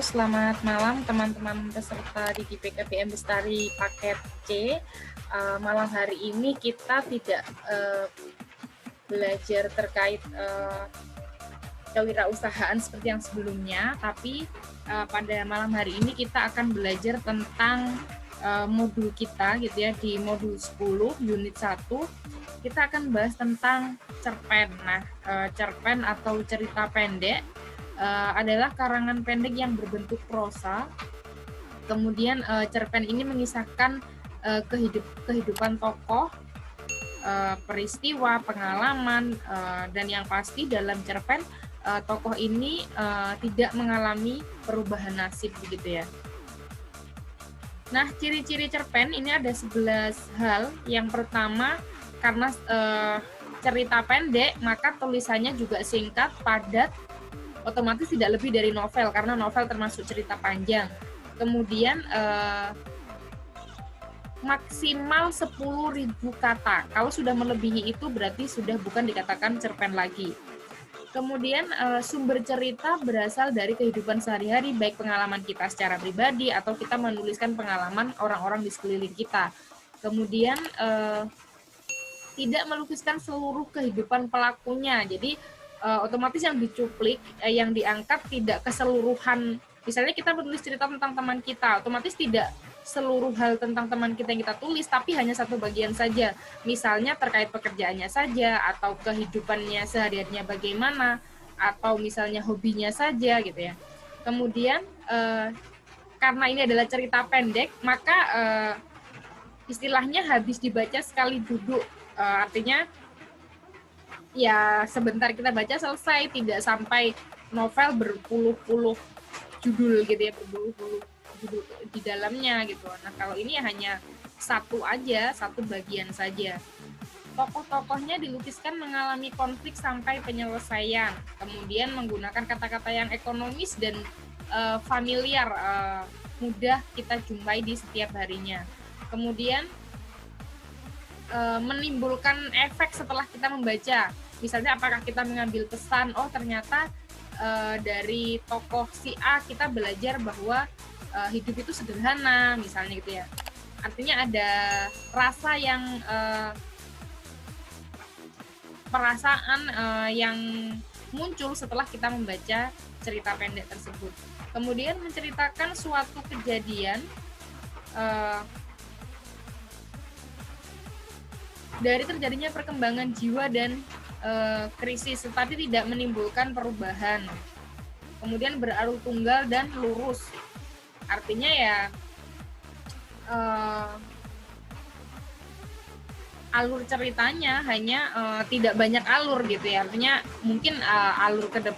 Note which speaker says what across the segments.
Speaker 1: selamat malam teman-teman peserta di PKBM Bestari paket C. Malam hari ini kita tidak belajar terkait kewirausahaan seperti yang sebelumnya, tapi pada malam hari ini kita akan belajar tentang modul kita gitu ya, di modul 10 unit 1 kita akan bahas tentang cerpen. Nah, cerpen atau cerita pendek adalah karangan pendek yang berbentuk prosa. Kemudian cerpen ini mengisahkan kehidupan tokoh, peristiwa, pengalaman, dan yang pasti dalam cerpen tokoh ini tidak mengalami perubahan nasib begitu ya. Nah, ciri-ciri cerpen ini ada 11 hal. Yang pertama, karena cerita pendek, maka tulisannya juga singkat, padat, otomatis tidak lebih dari novel, karena novel termasuk cerita panjang. Kemudian maksimal 10.000 kata. Kalau sudah melebihi itu berarti sudah bukan dikatakan cerpen lagi. Kemudian sumber cerita berasal dari kehidupan sehari-hari, baik pengalaman kita secara pribadi atau kita menuliskan pengalaman orang-orang di sekeliling kita. Kemudian tidak melukiskan seluruh kehidupan pelakunya. Jadi otomatis yang dicuplik, yang diangkat tidak keseluruhan. Misalnya kita menulis cerita tentang teman kita, otomatis tidak seluruh hal tentang teman kita yang kita tulis, tapi hanya satu bagian saja. Misalnya terkait pekerjaannya saja, atau kehidupannya sehari-harinya bagaimana, atau misalnya hobinya saja gitu ya. Kemudian karena ini adalah cerita pendek, maka istilahnya habis dibaca sekali duduk. Artinya ya sebentar kita baca selesai, tidak sampai novel berpuluh-puluh judul gitu ya, berpuluh-puluh judul di dalamnya gitu. Nah, kalau ini hanya satu aja, satu bagian saja. Tokoh-tokohnya dilukiskan mengalami konflik sampai penyelesaian, kemudian menggunakan kata-kata yang ekonomis dan familiar, mudah kita jumpai di setiap harinya. Kemudian menimbulkan efek setelah kita membaca. Misalnya apakah kita mengambil pesan, oh ternyata dari tokoh si A kita belajar bahwa hidup itu sederhana, misalnya gitu ya. Artinya ada rasa yang perasaan yang muncul setelah kita membaca cerita pendek tersebut. Kemudian menceritakan suatu kejadian dari terjadinya perkembangan jiwa dan krisis, tetapi tidak menimbulkan perubahan. Kemudian beralur tunggal dan lurus. Artinya ya alur ceritanya hanya tidak banyak alur gitu ya. Artinya mungkin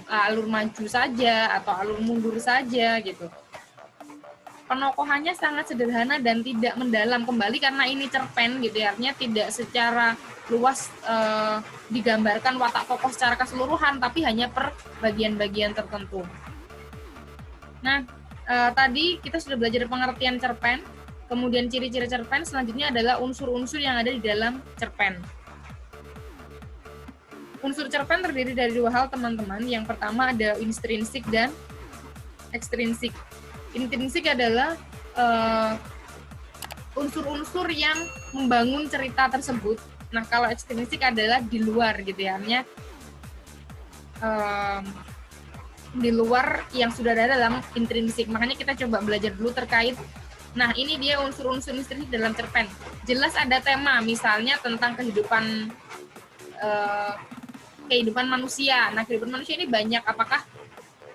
Speaker 1: alur maju saja atau alur mundur saja gitu. Penokohannya sangat sederhana dan tidak mendalam, kembali karena ini cerpen gitu ya, artinya tidak secara luas digambarkan watak tokoh secara keseluruhan, tapi hanya per bagian-bagian tertentu. Nah, tadi kita sudah belajar pengertian cerpen, kemudian ciri-ciri cerpen, selanjutnya adalah unsur-unsur yang ada di dalam cerpen. Unsur cerpen terdiri dari dua hal, teman-teman. Yang pertama ada intrinsik dan ekstrinsik. Intrinsik adalah unsur-unsur yang membangun cerita tersebut. Nah, kalau ekstrinsik adalah di luar gitu ya, artinya di luar yang sudah ada dalam intrinsik. Makanya kita coba belajar dulu terkait. Nah, ini dia unsur-unsur intrinsik dalam cerpen. Jelas ada tema, misalnya tentang kehidupan manusia. Nah, kehidupan manusia ini banyak, apakah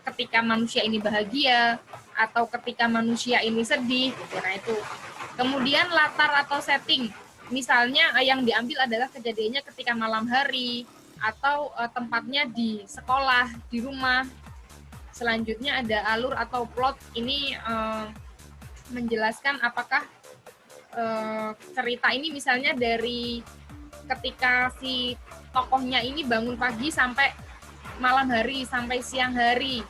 Speaker 1: ketika manusia ini bahagia atau ketika manusia ini sedih gitu. Nah, itu. Kemudian latar atau setting. Misalnya yang diambil adalah kejadiannya ketika malam hari atau tempatnya di sekolah, di rumah. Selanjutnya ada alur atau plot. Ini menjelaskan apakah cerita ini misalnya dari ketika si tokohnya ini bangun pagi sampai malam hari, sampai siang hari,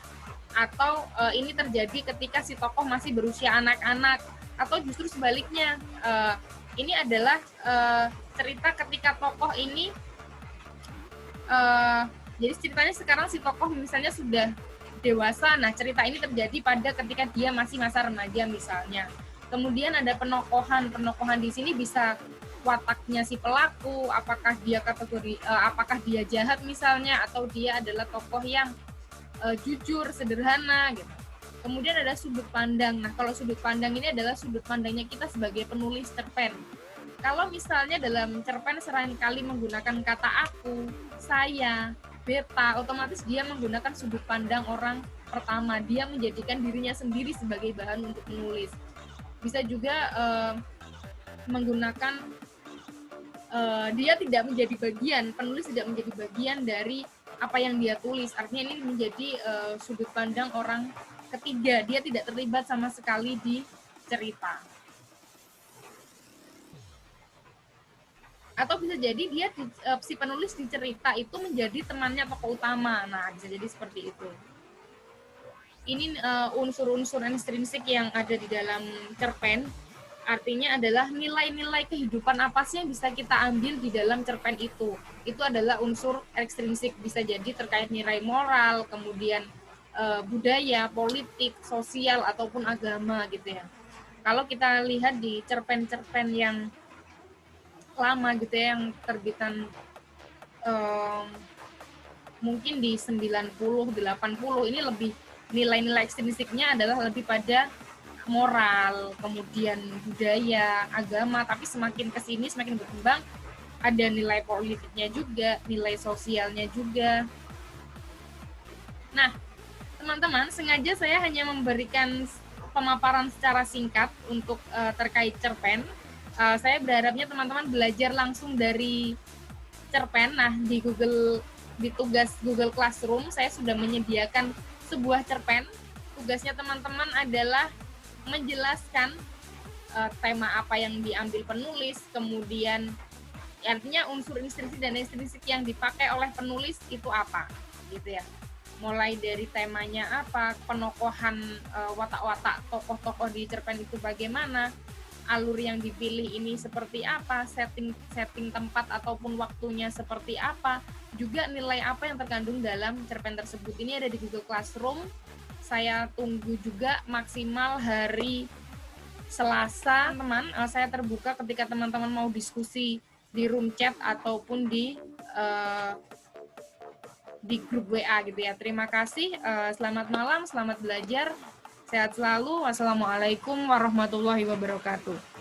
Speaker 1: atau ini terjadi ketika si tokoh masih berusia anak-anak, atau justru sebaliknya, ini adalah cerita ketika tokoh ini jadi ceritanya sekarang si tokoh misalnya sudah dewasa. Nah, cerita ini terjadi pada ketika dia masih masa remaja misalnya. Kemudian ada penokohan. Penokohan di sini bisa wataknya si pelaku, apakah dia kategori apakah dia jahat misalnya, atau dia adalah tokoh yang jujur, sederhana gitu. Kemudian ada sudut pandang. Nah, kalau sudut pandang ini adalah sudut pandangnya kita sebagai penulis cerpen. Kalau misalnya dalam cerpen seringkali menggunakan kata aku, saya, beta, otomatis dia menggunakan sudut pandang orang pertama. Dia menjadikan dirinya sendiri sebagai bahan untuk menulis. Bisa juga menggunakan dia tidak menjadi bagian, penulis tidak menjadi bagian dari apa yang dia tulis. Artinya ini menjadi sudut pandang orang ketiga, dia tidak terlibat sama sekali di cerita. Atau bisa jadi dia si penulis di cerita itu menjadi temannya tokoh utama. Nah, bisa jadi seperti itu. Ini unsur-unsur intrinsik yang ada di dalam cerpen. Artinya adalah nilai-nilai kehidupan apa sih yang bisa kita ambil di dalam cerpen itu. Itu adalah unsur ekstrinsik, bisa jadi terkait nilai moral, kemudian budaya, politik, sosial, ataupun agama gitu ya. Kalau kita lihat di cerpen-cerpen yang lama gitu ya, yang terbitan mungkin di 90, 80, ini lebih nilai-nilai ekstrinsiknya adalah lebih pada moral, kemudian budaya, agama, tapi semakin kesini, semakin berkembang, ada nilai politiknya juga, nilai sosialnya juga. Nah, teman-teman, sengaja saya hanya memberikan pemaparan secara singkat untuk terkait cerpen. Saya berharapnya teman-teman belajar langsung dari cerpen. Nah, di tugas Google Classroom, saya sudah menyediakan sebuah cerpen. Tugasnya teman-teman adalah menjelaskan tema apa yang diambil penulis, kemudian artinya unsur intrinsik dan ekstrinsik yang dipakai oleh penulis itu apa, gitu ya. Mulai dari temanya apa, penokohan watak-watak tokoh-tokoh di cerpen itu bagaimana, alur yang dipilih ini seperti apa, setting tempat ataupun waktunya seperti apa, juga nilai apa yang terkandung dalam cerpen tersebut. Ini ada di Google Classroom. Saya tunggu juga maksimal hari Selasa, teman. Saya terbuka ketika teman-teman mau diskusi di room chat ataupun di grup WA gitu ya. Terima kasih. Selamat malam, selamat belajar. Sehat selalu. Wassalamualaikum warahmatullahi wabarakatuh.